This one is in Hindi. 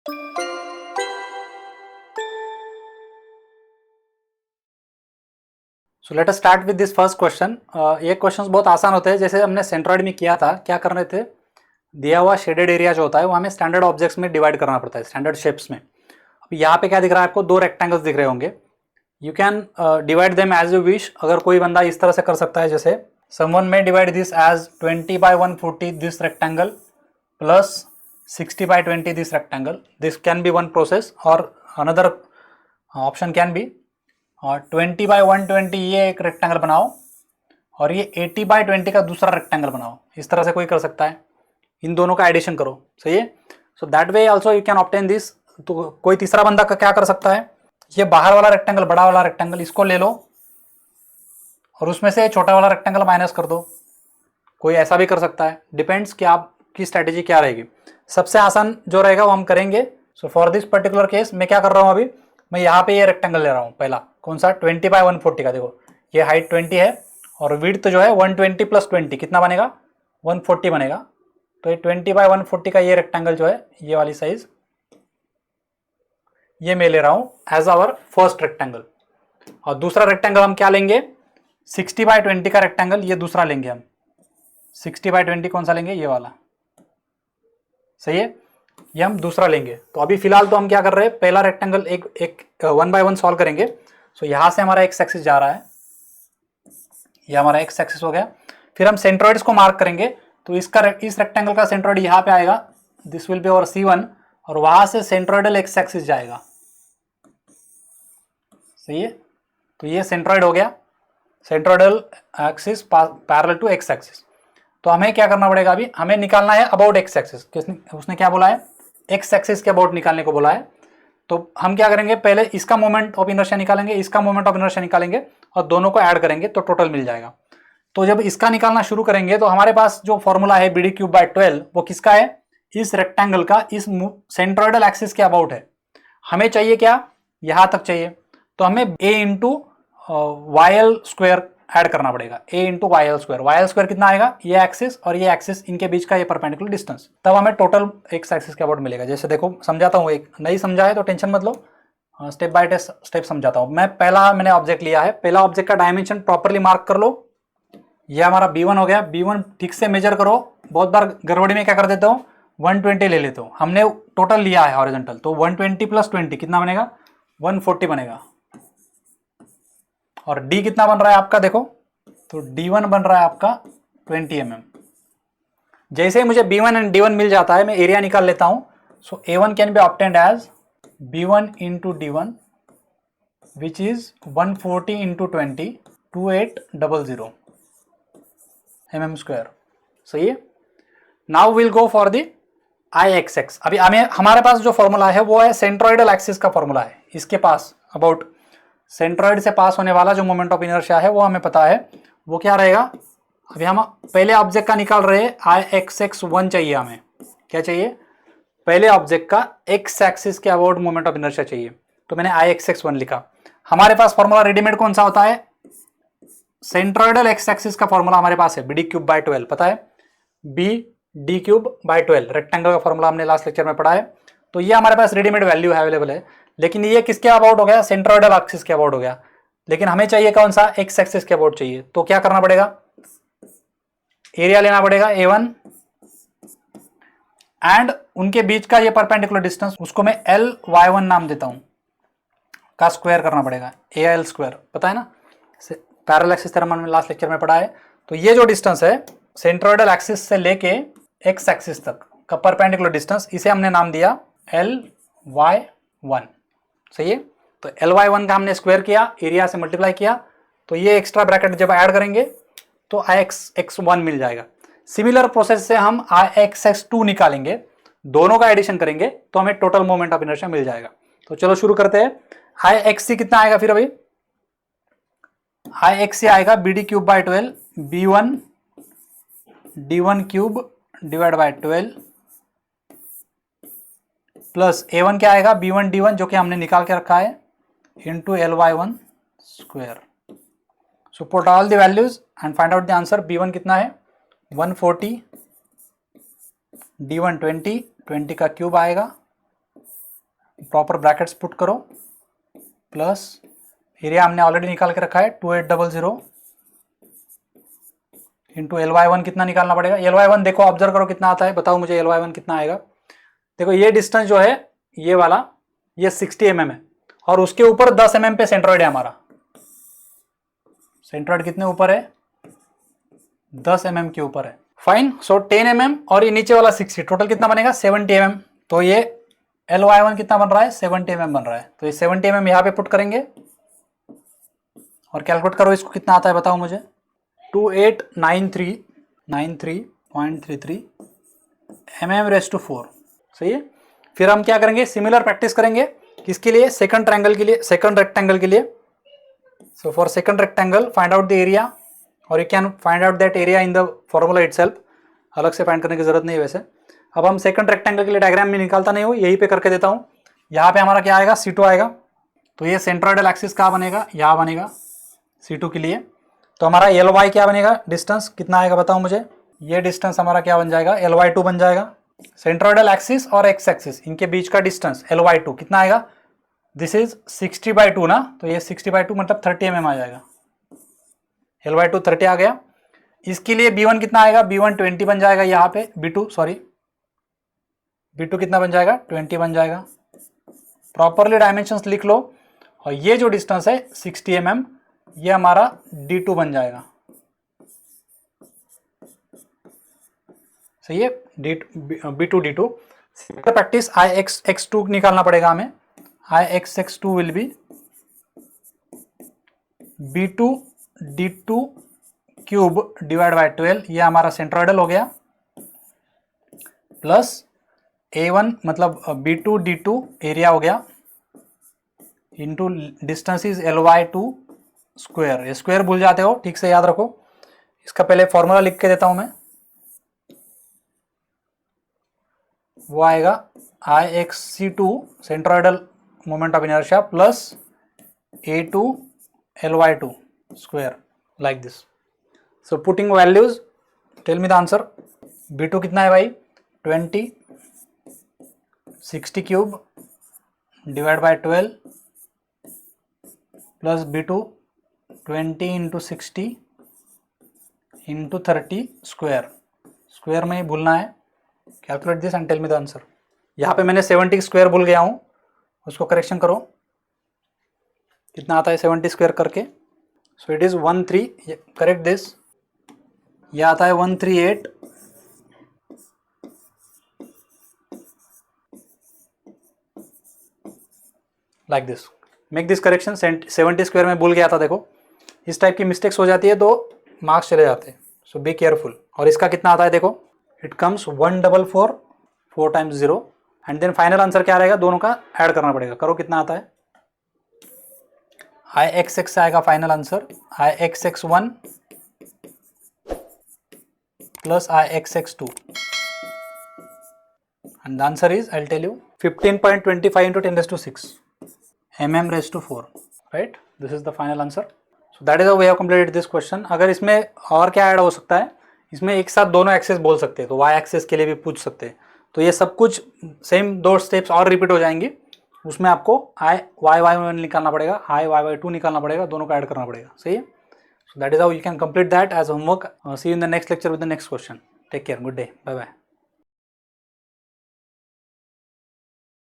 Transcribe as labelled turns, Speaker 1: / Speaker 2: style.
Speaker 1: So let us start with this first question. ये क्वेश्चंस बहुत आसान होते हैं। जैसे हमने सेंट्रॉइड में किया था, क्या कर रहे थे, दिया हुआ शेडेड एरिया जो होता है वो हमें स्टैंडर्ड ऑब्जेक्ट्स में डिवाइड करना पड़ता है, स्टैंडर्ड शेप्स में। अब यहाँ पे क्या दिख रहा है आपको, दो रेक्टेंगल्स दिख रहे होंगे। You can divide them as you wish. अगर कोई बंदा इस तरह से कर सकता है, जैसे समवन में divide this as 20 by 140 this rectangle plus 60 by 20 this rectangle. This can be one process. और another option can be 20 by 120 ये एक रेक्टेंगल बनाओ और ये 80 by 20 का दूसरा रेक्टेंगल बनाओ। इस तरह से कोई कर सकता है, इन दोनों का एडिशन करो, सही है। So that way also you can obtain this. तो कोई तीसरा बंदा का क्या कर सकता है, ये बाहर वाला रेक्टेंगल, बड़ा वाला रेक्टेंगल, इसको ले लो और उसमें से छोटा वाला रेक्टेंगल माइनस कर दो। कोई ऐसा भी कर सकता है, डिपेंड्स कि आपकी स्ट्रेटेजी क्या रहेगी। सबसे आसान जो रहेगा वो हम करेंगे। So for this particular case मैं क्या कर रहा हूँ, अभी मैं यहाँ पे ये रेक्टेंगल ले रहा हूँ। पहला कौन सा, 20 by 140 का। देखो ये हाइट 20 है और विड्थ जो है 120 + 20 कितना बनेगा, 140 बनेगा। तो ये 20 by 140 का ये रेक्टेंगल जो है, ये वाली साइज, ये मैं ले रहा हूँ एज आवर फर्स्ट रेक्टेंगल। और दूसरा रेक्टेंगल हम क्या लेंगे, 60 by 20 का रेक्टेंगल, ये दूसरा लेंगे हम। 60 by 20 कौन सा लेंगे, ये वाला, सही है, ये हम दूसरा लेंगे। तो अभी फिलहाल तो हम क्या कर रहे हैं, पहला रेक्टेंगल एक 1 by 1 सॉल्व करेंगे। सो यहां से हमारा एक्स एक्सिस जा रहा है, ये हमारा एक्स एक्सिस हो गया। फिर हम सेंट्रॉइड्स को मार्क करेंगे। तो इस रेक्टेंगल का सेंट्रॉइड यहाँ पे आएगा, this will be our C1, और वहां से सेंट्रॉइडल एक्स एक्सिस जाएगा, सही है। तो ये सेंट्रॉइड हो गया, centroidal axis parallel to x axis. तो हमें क्या करना पड़ेगा, अभी हमें निकालना है अबाउट एक्स एक्सिस। उसने क्या बोला है, एक्स एक्सिस के अबाउट निकालने को बोला है। तो हम क्या करेंगे, पहले इसका मोमेंट ऑफ इनर्शिया निकालेंगे, इसका मोमेंट ऑफ इनर्शिया निकालेंगे और दोनों को ऐड करेंगे तो टोटल मिल जाएगा। तो जब इसका निकालना शुरू करेंगे तो हमारे पास जो फॉर्मूला है BD³/12 वो किसका है, इस रेक्टेंगल का, इस सेंट्रॉइडल एक्सिस के अबाउट है। हमें चाहिए क्या, यहां तक चाहिए। तो हमें a इंटू YL² ऐड करना पड़ेगा, a इंटू YL²। YL² कितना आएगा, ये एक्सिस और ये एक्सिस, इनके बीच का ये परपेंडिकुलर डिस्टेंस, तब हमें टोटल एक्स एक्सिस के अबाउट मिलेगा। जैसे देखो समझाता हूँ, एक नहीं समझा है तो टेंशन मत लो, स्टेप बाय स्टेप समझाता हूँ। मैंने ऑब्जेक्ट लिया है, पहला ऑब्जेक्ट का डायमेंशन प्रॉपरली मार्क कर लो। ये हमारा B1 हो गया। B1 ठीक से मेजर करो। बहुत बार गड़बड़ी में क्या कर देता हूँ, 120 ले लेता हूँ। हमने टोटल लिया है हॉरिजॉन्टल, तो 120 + 20 कितना बनेगा, 140 बनेगा। और D कितना बन रहा है आपका, देखो तो D1 बन रहा है आपका 20 mm। जैसे ही मुझे B1 एंड D1 मिल जाता है, मैं एरिया निकाल लेता हूं। So A1 can be obtained as B1 into D1 which is 140 into 20, 2800 mm², सही है। Now will go for the IXX। अभी हमारे पास जो फॉर्मूला है वो है सेंट्रॉइडल एक्सिस का फॉर्मूला है। इसके पास अबाउट सेंट्रॉइड से पास होने वाला जो मोमेंट ऑफ इनर्शिया है वो हमें पता है, वो क्या रहेगा। अभी हम पहले ऑब्जेक्ट का निकाल रहे हैं, IXX1 चाहिए हमें। क्या चाहिए, पहले ऑब्जेक्ट का एक्स एक्सिस के अबाउट मोमेंट ऑफ इनर्शिया चाहिए। तो मैंने IXX1 लिखा। हमारे पास फॉर्मूला रेडीमेड कौन सा होता है, सेंट्रॉइडल एक्स एक्सिस का फॉर्मूला हमारे पास है BD³/12, पता है, BD³/12 रेक्टेंगल का फॉर्मूला हमने लास्ट लेक्चर में पढ़ा है। तो ये हमारे पास रेडीमेड वैल्यू अवेलेबल है। लेकिन ये किसके अबाउट हो गया, सेंट्रॉइडल एक्सिस के अबाउट हो गया। लेकिन हमें चाहिए कौन सा, एक्स एक्सिस के अबाउट चाहिए। तो क्या करना पड़ेगा, एरिया लेना पड़ेगा A1 एंड उनके बीच का ये परपेंडिकुलर डिस्टेंस, उसको मैं LY1 नाम देता हूं, का स्क्वायर करना पड़ेगा, AL², पता है ना, पैरेलल एक्सिस थ्योरम हमने लास्ट लेक्चर में पढ़ा है। तो ये जो डिस्टेंस है सेंट्रॉइडल एक्सिस से लेके एक्स एक्सिस तक का परपेंडिकुलर डिस्टेंस, इसे हमने नाम दिया LY1, सही है। तो LY1 का हमने स्क्वायर किया, एरिया से मल्टीप्लाई किया, तो ये एक्स्ट्रा ब्रैकेट जब ऐड करेंगे तो IXX1 मिल जाएगा। सिमिलर प्रोसेस से हम IXX2 निकालेंगे, दोनों का एडिशन करेंगे तो हमें टोटल मोमेंट ऑफ इनर्शिया मिल जाएगा। तो चलो शुरू करते हैं। IXC कितना आएगा फिर, अभी IXC आएगा BD³/12 B1 D1³/12 plus A1 क्या आएगा, B1 D1 जो कि हमने निकाल के रखा है, into LY1²। So put all the values and find out the answer. B1 कितना है 140, D1 20 का क्यूब आएगा प्रॉपर ब्रैकेट्स पुट करो, प्लस एरिया हमने ऑलरेडी निकाल के रखा है 2800 इंटू LY1 कितना निकालना पड़ेगा। LY1 देखो, ऑब्जर्व करो कितना आता है, बताओ मुझे LY1 कितना आएगा। देखो ये डिस्टेंस जो है ये वाला, ये 60 mm है और उसके ऊपर 10 mm पे सेंट्रॉइड है हमारा। सेंट्रॉइड कितने ऊपर है? 10 mm के ऊपर है। फाइन, सो 10 mm और ये नीचे वाला 60, टोटल कितना बनेगा? 70 mm। तो ये LY1 कितना बन रहा है? 70 mm बन रहा है। तो ये 70 mm यहाँ पे पुट करेंगे और कैलकुलेट करो इसको कितना आता है, बताओ मुझे। 2893.33 mm/4, सही है। फिर हम क्या करेंगे? सिमिलर प्रैक्टिस करेंगे किसके लिए? सेकंड ट्रायंगल के लिए, सेकंड रेक्टेंगल के लिए। So for second rectangle find out the area, और you can find out that area in the formula itself, अलग से फाइंड करने की जरूरत नहीं है वैसे। अब हम सेकंड रेक्टेंगल के लिए डायग्राम में निकालता नहीं हूँ, यहीं पे करके देता हूँ। यहाँ पे हमारा क्या आएगा? C2 आएगा। तो ये सेंट्रोइडल एक्सिस कहाँ बनेगा? यहाँ बनेगा C2 के लिए। तो हमारा LY क्या बनेगा? डिस्टेंस कितना आएगा बताओ मुझे। ये डिस्टेंस हमारा क्या बन जाएगा? LY2 बन जाएगा। सेंट्रोइडल एक्सिस और एक्स एक्सिस इनके बीच का डिस्टेंस LY2 कितना आएगा? दिस इज 60/2 ना, तो ये 60/2 मतलब 30 mm आ जाएगा। LY2 30 आ गया। इसके लिए B1 कितना आएगा? B1 20 बन जाएगा यहाँ पे। B2 कितना बन जाएगा? 20 बन जाएगा। प्रॉपरली डायमेंशंस लिख लो। और ये जो डिस्टेंस है 60 mm, ये हमारा D2 बन जाएगा, सही है। B2 D2 प्रैक्टिस IXX2 निकालना पड़ेगा हमें। IXX2 will be B2 D2 cube divide by 12, ये हमारा सेंट्रोइडल हो गया, प्लस A1 मतलब B2 D2 एरिया हो गया, into distance is LY2 square. ये स्क्वायर भूल जाते हो, ठीक से याद रखो। इसका पहले फॉर्मूला लिख के देता हूं मैं, वो आएगा IXC2 centroidal moment of inertia plus A2 LY2 square, like this. So putting values, tell me the answer. B2 कितना है भाई? 20, 60 cube divide by 12 plus B2 20 into 60 into 30 square. Square में ही भूलना है। Calculate this and tell me the answer. यहाँ पे मैंने 70 स्क्वायर भूल गया हूँ, उसको करेक्शन करो कितना आता है 70 स्क्वायर करके। So it is 13, correct this, ये आता है 138 like this. Make this correction. 70 square में भूल गया था, देखो इस टाइप की मिस्टेक्स हो जाती है तो मार्क्स चले जाते हैं, सो बी केयरफुल। और इसका कितना आता है देखो, it comes 144 4 times 0 and then final answer क्या रहेगा? दोनों का ऐड करना पड़ेगा। करो कितना आता है। IXX से आएगा final answer IXX1 plus IXX2 and the answer is, I'll tell you, 15.25 into 10⁶ mm/4, right? This is the final answer. So that is how we have completed this question. अगर इसमें और क्या ऐड हो सकता है, इसमें एक साथ दोनों एक्सेस बोल सकते हैं, तो y एक्सेस के लिए भी पूछ सकते हैं। तो ये सब कुछ सेम 2 स्टेप्स और रिपीट हो जाएंगी। उसमें आपको IY1 निकालना पड़ेगा, IY2 निकालना पड़ेगा, दोनों को ऐड करना पड़ेगा, सही है। So that is how you can complete that as homework. See you in the next lecture with the next question. Take care. Good day. Bye bye.